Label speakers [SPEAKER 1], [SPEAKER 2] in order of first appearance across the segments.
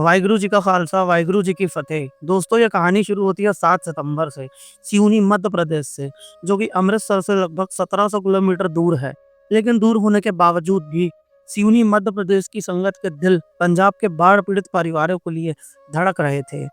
[SPEAKER 1] वाहिगुरु जी का खालसा, वाहिगुरु जी की फ़तेह। दोस्तों, ये कहानी शुरू होती है 7 सितंबर से, सिवनी मध्य प्रदेश से, जो कि अमृतसर से लगभग 1700 किलोमीटर दूर है। लेकिन दूर होने के बावजूद भी सिवनी मध्य प्रदेश की संगत के दिल पंजाब के बाढ़ पीड़ित परिवारों के लिए धड़क रहे थे।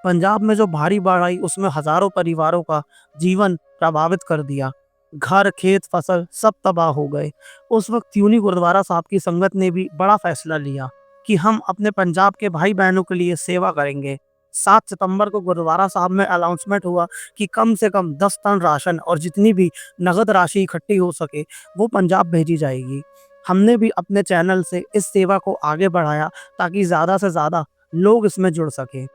[SPEAKER 1] पंजाब में जो भारी बाढ़ आई, उसमें हज़ारों परिवारों का जीवन प्रभावित कर दिया। घर, खेत, फसल सब तबाह हो गए। उस वक़्त सिवनी गुरुद्वारा साहब की संगत ने भी बड़ा फैसला लिया कि हम अपने पंजाब के भाई-बहनों के लिए सेवा करेंगे। 7 सितंबर को गुरुद्वारा साहब में अनाउंसमेंट हुआ कि कम से कम 10 टन राशन और जितनी भी नगद राशि इकट्ठी हो सके, वो पंजाब भेजी जाएगी। हमने भी अपने चैनल से इस सेवा को आगे बढ़ाया ताकि ज़्यादा से ज़्यादा लोग इसमें जुड़ सकें।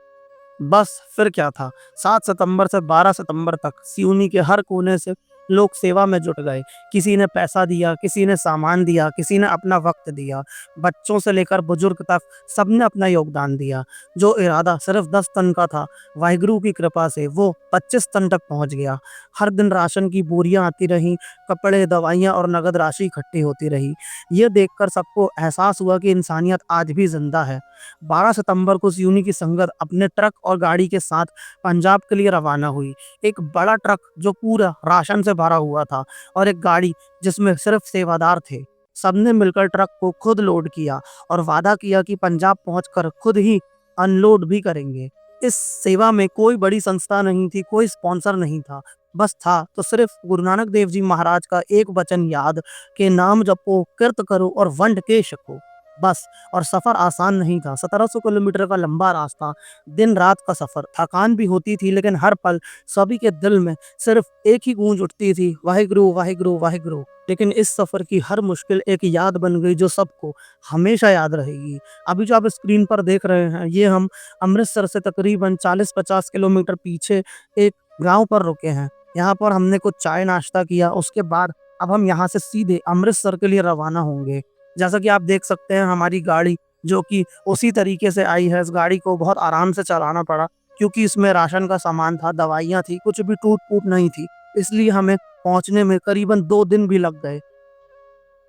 [SPEAKER 1] बस फिर क्या था, 7 सितंबर से 12 सितंबर तक सिवनी के हर कोने से लोग सेवा में जुट गए। किसी ने पैसा दिया, किसी ने सामान दिया, किसी ने अपना वक़्त दिया। बच्चों से लेकर बुजुर्ग तक सबने अपना योगदान दिया। जो इरादा सिर्फ़ 10 टन का था, वाहिगुरु की कृपा से वो 25 टन तक पहुँच गया। हर दिन राशन की बोरियाँ आती रहीं, कपड़े, दवाइयाँ और नगद राशि इकट्ठी होती रही। ये देखकर सबको एहसास हुआ कि इंसानियत आज भी ज़िंदा है। 12 सितंबर को सिवनी की संगत अपने ट्रक और गाड़ी के साथ पंजाब के लिए रवाना हुई। एक बड़ा ट्रक जो पूरा राशन से भरा हुआ था और एक गाड़ी जिसमें सिर्फ सेवादार थे। सबने मिलकर ट्रक को खुद लोड किया और वादा किया कि पंजाब पहुंचकर खुद ही अनलोड भी करेंगे। इस सेवा में कोई बड़ी संस्था नहीं थी, कोई स्पॉन्सर नहीं था। बस था तो सिर्फ गुरु नानक देव जी महाराज का एक वचन याद के नाम जपो, किरत करो और वंड के छको। बस। और सफ़र आसान नहीं था। 1700 किलोमीटर का लंबा रास्ता, दिन-रात का सफ़र, थकान भी होती थी, लेकिन हर पल सभी के दिल में सिर्फ़ एक ही गूंज उठती थी, वाहिगुरु, वाहिगुरु, वाहिगुरु। लेकिन इस सफ़र की हर मुश्किल एक याद बन गई जो सबको हमेशा याद रहेगी। अभी जो आप स्क्रीन पर देख रहे हैं, ये हम अमृतसर से तकरीबन 40-50 किलोमीटर पीछे एक गाँव पर रुके हैं। यहाँ पर हमने कुछ चाय-नाश्ता किया, उसके बाद अब हम यहाँ से सीधे अमृतसर के लिए रवाना होंगे। जैसा कि आप देख सकते हैं, हमारी गाड़ी जो कि उसी तरीके से आई है, इस गाड़ी को बहुत आराम से चलाना पड़ा क्योंकि इसमें राशन का सामान था, दवाइयाँ थी, कुछ भी टूट-फूट नहीं थी। इसलिए हमें पहुँचने में करीबन 2 दिन भी लग गए।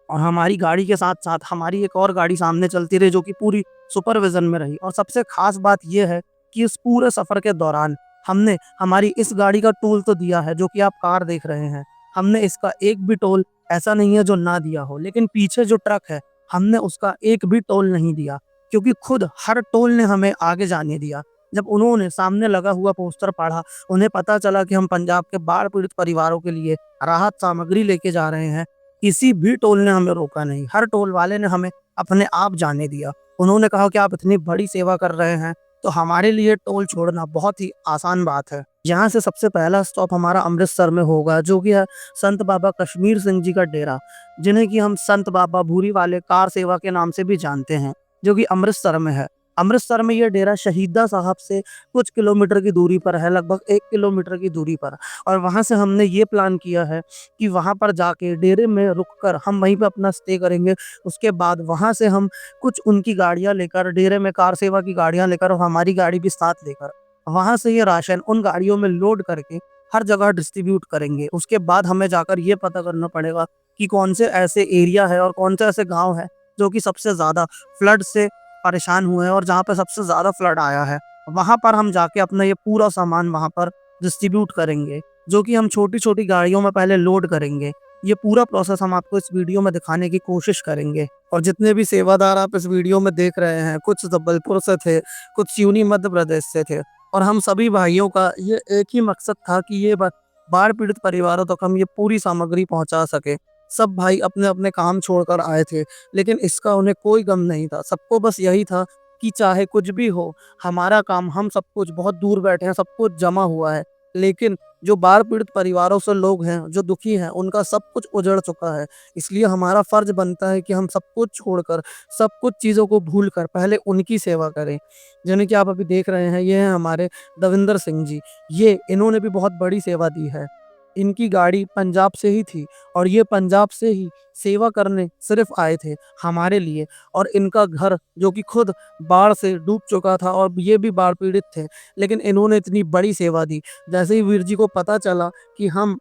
[SPEAKER 1] और हमारी गाड़ी के साथ-साथ हमारी एक और गाड़ी सामने चलती रही जो कि पूरी सुपरविज़न में रही। और सबसे ख़ास बात ये है कि इस पूरे सफ़र के दौरान हमने हमारी इस गाड़ी का टोल तो दिया है, जो कि आप कार देख रहे हैं। हमने इसका एक भी टोल ऐसा नहीं है जो ना दिया हो, लेकिन पीछे जो ट्रक है, हमने उसका एक भी टोल नहीं दिया क्योंकि खुद हर टोल ने हमें आगे जाने दिया। जब उन्होंने सामने लगा हुआ पोस्टर पढ़ा, उन्हें पता चला कि हम पंजाब के बाढ़ पीड़ित परिवारों के लिए राहत सामग्री लेके जा रहे हैं, किसी भी टोल ने हमें रोका नहीं। हर टोल वाले ने हमें अपने आप जाने दिया। उन्होंने कहा कि आप इतनी बड़ी सेवा कर रहे हैं, तो हमारे लिए टोल छोड़ना बहुत ही आसान बात है। यहाँ से सबसे पहला स्टॉप हमारा अमृतसर में होगा, जो कि है संत बाबा कश्मीर सिंह जी का डेरा, जिन्हें कि हम संत बाबा भूरी वाले कार सेवा के नाम से भी जानते हैं, जो कि अमृतसर में है। अमृतसर में ये डेरा शहीदा साहब से कुछ किलोमीटर की दूरी पर है, लगभग 1 किलोमीटर की दूरी पर। और वहाँ से हमने ये प्लान किया है कि वहाँ पर जाके डेरे में रुककर हम वहीं पे अपना स्टे करेंगे। उसके बाद वहाँ से हम कुछ उनकी गाड़ियाँ लेकर, डेरे में कार सेवा की गाड़ियाँ लेकर और हमारी गाड़ी भी साथ लेकर, वहाँ से ये राशन उन गाड़ियों में लोड करके हर जगह डिस्ट्रीब्यूट करेंगे। उसके बाद हमें जाकर ये पता करना पड़ेगा कि कौन से ऐसे एरिया है और कौन से ऐसे गाँव हैं जो कि सबसे ज़्यादा फ्लड से परेशान हुए हैं और जहाँ पे सबसे ज़्यादा फ्लड आया है। वहाँ पर हम जाके अपना ये पूरा सामान वहाँ पर डिस्ट्रीब्यूट करेंगे, जो कि हम छोटी-छोटी गाड़ियों में पहले लोड करेंगे। ये पूरा प्रोसेस हम आपको इस वीडियो में दिखाने की कोशिश करेंगे। और जितने भी सेवादार आप इस वीडियो में देख रहे हैं, कुछ जबलपुर से थे, कुछ सिवनी मध्य प्रदेश से थे, और हम सभी भाइयों का ये एक ही मकसद था कि ये बाढ़ पीड़ित परिवारों तक हम ये पूरी सामग्री पहुँचा सकें। सब भाई अपने-अपने काम छोड़कर आए थे, लेकिन इसका उन्हें कोई गम नहीं था। सबको बस यही था कि चाहे कुछ भी हो, हमारा काम, हम सब कुछ बहुत दूर बैठे हैं, सब कुछ जमा हुआ है, लेकिन जो बाढ़ पीड़ित परिवारों से लोग हैं, जो दुखी हैं, उनका सब कुछ उजड़ चुका है। इसलिए हमारा फ़र्ज़ बनता है कि हम सब कुछ छोड़कर, सब कुछ चीज़ों को भूलकर पहले उनकी सेवा करें। जिन्हें कि आप अभी देख रहे हैं, ये हैं हमारे दविंदर सिंह जी। इन्होंने भी बहुत बड़ी सेवा दी है। इनकी गाड़ी पंजाब से ही थी और ये पंजाब से ही सेवा करने सिर्फ़ आए थे हमारे लिए। और इनका घर जो कि खुद बाढ़ से डूब चुका था और ये भी बाढ़ पीड़ित थे, लेकिन इन्होंने इतनी बड़ी सेवा दी। जैसे ही वीर जी को पता चला कि हम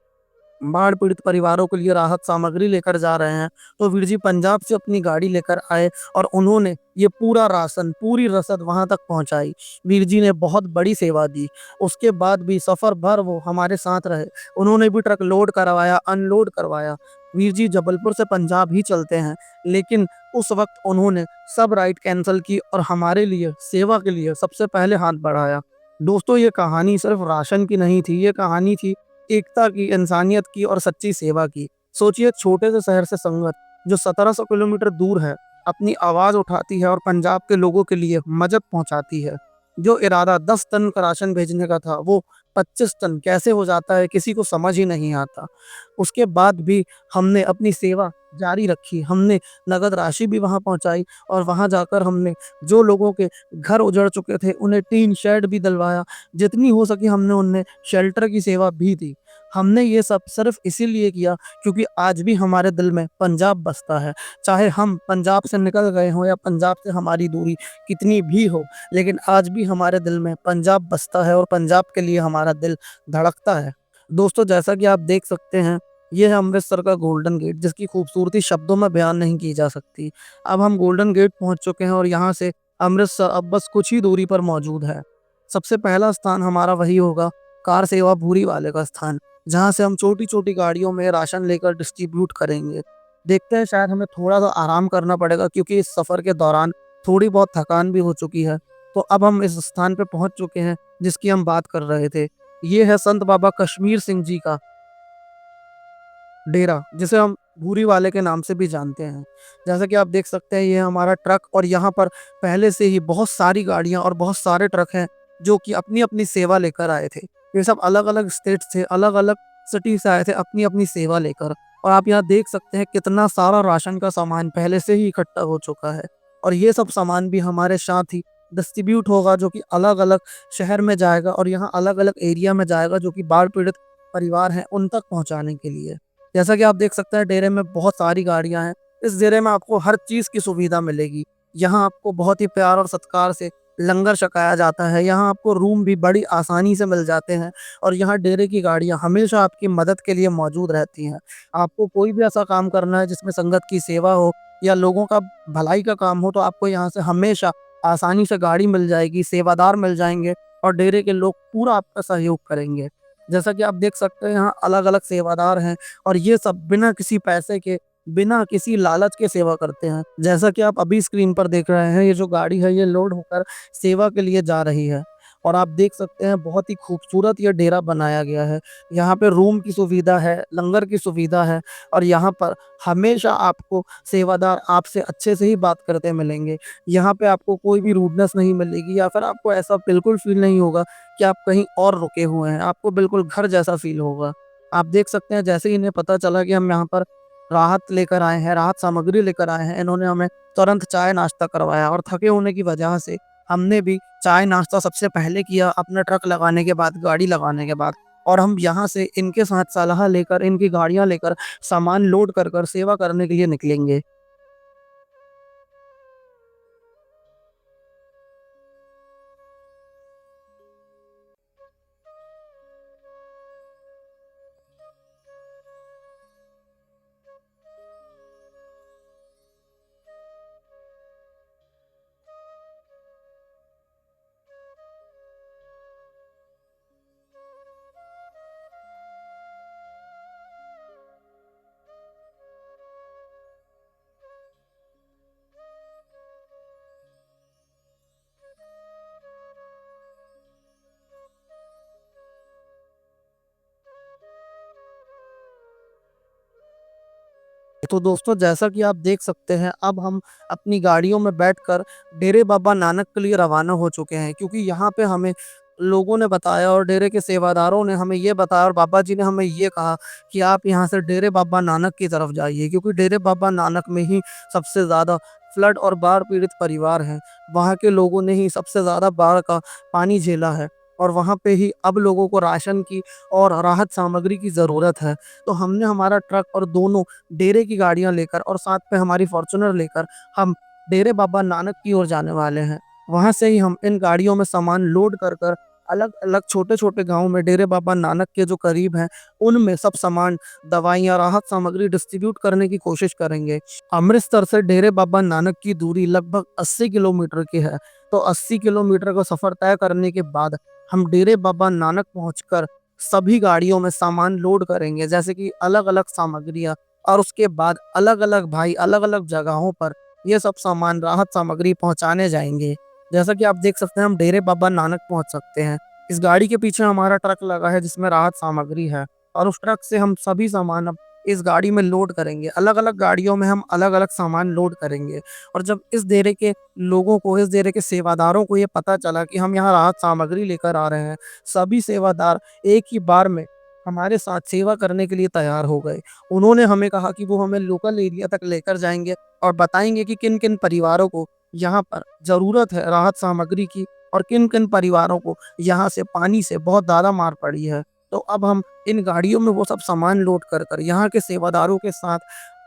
[SPEAKER 1] बाढ़ पीड़ित परिवारों के लिए राहत सामग्री लेकर जा रहे हैं, तो वीर जी पंजाब से अपनी गाड़ी लेकर आए और उन्होंने ये पूरा राशन, पूरी रसद वहाँ तक पहुँचाई। वीर जी ने बहुत बड़ी सेवा दी। उसके बाद भी सफ़र भर वो हमारे साथ रहे। उन्होंने भी ट्रक लोड करवाया, अनलोड करवाया। वीर जी जबलपुर से पंजाब ही चलते हैं, लेकिन उस वक़्त उन्होंने सब राइड कैंसल की और हमारे लिए, सेवा के लिए सबसे पहले हाथ बढ़ाया। दोस्तों, ये कहानी सिर्फ़ राशन की नहीं थी, ये कहानी थी एकता की, इंसानियत की और सच्ची सेवा की। सोचिए, छोटे से शहर से संगत जो 1700 किलोमीटर दूर है, अपनी आवाज़ उठाती है और पंजाब के लोगों के लिए मदद पहुँचाती है। जो इरादा 10 टन का राशन भेजने का था, वो 25 टन कैसे हो जाता है, किसी को समझ ही नहीं आता। उसके बाद भी हमने अपनी सेवा जारी रखी। हमने नगद राशि भी वहाँ पहुँचाई और वहाँ जाकर हमने जो लोगों के घर उजड़ चुके थे, उन्हें टीन शेड भी डलवाया। जितनी हो सकी हमने उन्हें शेल्टर की सेवा भी दी। हमने ये सब सिर्फ़ इसीलिए किया क्योंकि आज भी हमारे दिल में पंजाब बसता है। चाहे हम पंजाब से निकल गए हों या पंजाब से हमारी दूरी कितनी भी हो, लेकिन आज भी हमारे दिल में पंजाब बसता है और पंजाब के लिए हमारा दिल धड़कता है। दोस्तों, जैसा कि आप देख सकते हैं, ये है अमृतसर का गोल्डन गेट, जिसकी खूबसूरती शब्दों में बयान नहीं की जा सकती। अब हम गोल्डन गेट पहुँच चुके हैं और यहाँ से अमृतसर अब बस कुछ ही दूरी पर मौजूद है। सबसे पहला स्थान हमारा वही होगा, कार सेवा भूरी वाले का स्थान, जहाँ से हम छोटी-छोटी गाड़ियों में राशन लेकर डिस्ट्रीब्यूट करेंगे। देखते हैं, शायद हमें थोड़ा-सा आराम करना पड़ेगा क्योंकि इस सफ़र के दौरान थोड़ी बहुत थकान भी हो चुकी है। तो अब हम इस स्थान पे पहुँच चुके हैं जिसकी हम बात कर रहे थे। ये है संत बाबा कश्मीर सिंह जी का डेरा, जिसे हम भूरी वाले के नाम से भी जानते हैं। जैसा कि आप देख सकते हैं, ये हमारा ट्रक और यहाँ पर पहले से ही बहुत सारी गाड़ियाँ और बहुत सारे ट्रक हैं, जो कि अपनी-अपनी सेवा लेकर आए थे। ये सब अलग-अलग स्टेट से, अलग-अलग सिटी से आए थे अपनी-अपनी सेवा लेकर। और आप यहाँ देख सकते हैं कितना सारा राशन का सामान पहले से ही इकट्ठा हो चुका है। और ये सब सामान भी हमारे साथ ही डिस्ट्रीब्यूट होगा, जो कि अलग-अलग शहर में जाएगा और यहाँ अलग-अलग एरिया में जाएगा, जो कि बाढ़ पीड़ित परिवार हैं, उन तक पहुँचाने के लिए। जैसा कि आप देख सकते हैं, डेरे में बहुत सारी गाड़ियाँ हैं। इस डेरे में आपको हर चीज़ की सुविधा मिलेगी। यहाँ आपको बहुत ही प्यार और सत्कार से लंगर छकाया जाता है। यहाँ आपको रूम भी बड़ी आसानी से मिल जाते हैं और यहाँ डेरे की गाड़ियाँ हमेशा आपकी मदद के लिए मौजूद रहती हैं। आपको कोई भी ऐसा काम करना है जिसमें संगत की सेवा हो या लोगों का भलाई का काम हो, तो आपको यहाँ से हमेशा आसानी से गाड़ी मिल जाएगी, सेवादार मिल जाएँगे और डेरे के लोग पूरा आपका सहयोग करेंगे। जैसा कि आप देख सकते हैं, यहाँ अलग-अलग सेवादार हैं और ये सब बिना किसी पैसे के, बिना किसी लालच के सेवा करते हैं। जैसा कि आप अभी स्क्रीन पर देख रहे हैं, ये जो गाड़ी है, ये लोड होकर सेवा के लिए जा रही है और आप देख सकते हैं, बहुत ही खूबसूरत ये डेरा बनाया गया है। यहाँ पे रूम की सुविधा है, लंगर की सुविधा है और यहाँ पर हमेशा आपको सेवादार आपसे अच्छे से ही बात करते मिलेंगे। यहाँ पे आपको कोई भी रूडनेस नहीं मिलेगी या फिर आपको ऐसा बिल्कुल फ़ील नहीं होगा कि आप कहीं और रुके हुए हैं। आपको बिल्कुल घर जैसा फ़ील होगा। आप देख सकते हैं, जैसे ही इन्हें पता चला कि हम यहाँ पर राहत लेकर आए हैं, राहत सामग्री लेकर आए हैं, इन्होंने हमें तुरंत चाय-नाश्ता करवाया और थके होने की वजह से हमने भी चाय-नाश्ता सबसे पहले किया, अपना ट्रक लगाने के बाद, गाड़ी लगाने के बाद। और हम यहाँ से इनके साथ सलाह लेकर, इनकी गाड़ियाँ लेकर, सामान लोड कर कर सेवा करने के लिए निकलेंगे। तो दोस्तों, जैसा कि आप देख सकते हैं, अब हम अपनी गाड़ियों में बैठकर डेरे बाबा नानक के लिए रवाना हो चुके हैं, क्योंकि यहाँ पे हमें लोगों ने बताया और डेरे के सेवादारों ने हमें ये बताया और बाबा जी ने हमें ये कहा कि आप यहाँ से डेरे बाबा नानक की तरफ जाइए, क्योंकि डेरे बाबा नानक में ही सबसे ज़्यादा फ्लड और बाढ़ पीड़ित परिवार हैं। वहाँ के लोगों ने ही सबसे ज़्यादा बाढ़ का पानी झेला है और वहाँ पे ही अब लोगों को राशन की और राहत सामग्री की ज़रूरत है। तो हमने हमारा ट्रक और दोनों डेरे की गाड़ियाँ लेकर और साथ में हमारी फॉर्च्यूनर लेकर हम डेरे बाबा नानक की ओर जाने वाले हैं। वहाँ से ही हम इन गाड़ियों में सामान लोड कर कर अलग-अलग छोटे-छोटे गाँव में डेरे बाबा नानक के जो करीब हैं, उनमें सब सामान, दवाइयाँ, राहत सामग्री डिस्ट्रीब्यूट करने की कोशिश करेंगे। अमृतसर से डेरे बाबा नानक की दूरी लगभग 80 किलोमीटर की है। तो 80 किलोमीटर का सफ़र तय करने के बाद हम डेरे बाबा नानक पहुँचकर सभी गाड़ियों में सामान लोड करेंगे, जैसे कि अलग-अलग सामग्रियाँ, और उसके बाद अलग-अलग भाई अलग-अलग जगहों पर ये सब सामान, राहत सामग्री पहुँचाने जाएँगे। जैसा कि आप देख सकते हैं, हम डेरे बाबा नानक पहुँच सकते हैं। इस गाड़ी के पीछे हमारा ट्रक लगा है जिसमें राहत सामग्री है, और उस ट्रक से हम सभी सामान अब इस गाड़ी में लोड करेंगे। अलग-अलग गाड़ियों में हम अलग-अलग सामान लोड करेंगे, और जब इस डेरे के लोगों को, इस डेरे के सेवादारों को ये पता चला कि हम यहाँ राहत सामग्री लेकर आ रहे हैं, सभी सेवादार एक ही बार में हमारे साथ सेवा करने के लिए तैयार हो गए। उन्होंने हमें कहा कि वो हमें लोकल एरिया तक लेकर जाएँगे और बताएँगे कि किन-किन परिवारों को यहाँ पर ज़रूरत है राहत सामग्री की, और किन-किन परिवारों को यहाँ से पानी से बहुत ज़्यादा मार पड़ी है। तो अब हम इन गाड़ियों में वो सब सामान लोड कर कर यहाँ के सेवादारों के साथ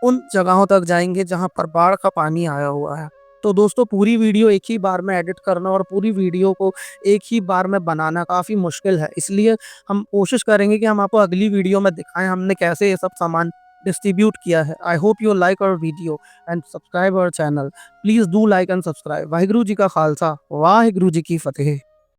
[SPEAKER 1] उन जगहों तक जाएँगे जहाँ पर बाढ़ का पानी आया हुआ है। तो दोस्तों, पूरी वीडियो एक ही बार में एडिट करना और पूरी वीडियो को एक ही बार में बनाना काफ़ी मुश्किल है। इसलिए हम कोशिश करेंगे कि हम आपको अगली वीडियो में दिखाएँ हमने कैसे ये सब सामान डिस्ट्रीब्यूट किया है। I hope you like our video and subscribe our channel. Please do like and subscribe. Waheguru ji का खालसा, वाहिगुरु जी की फ़तेह।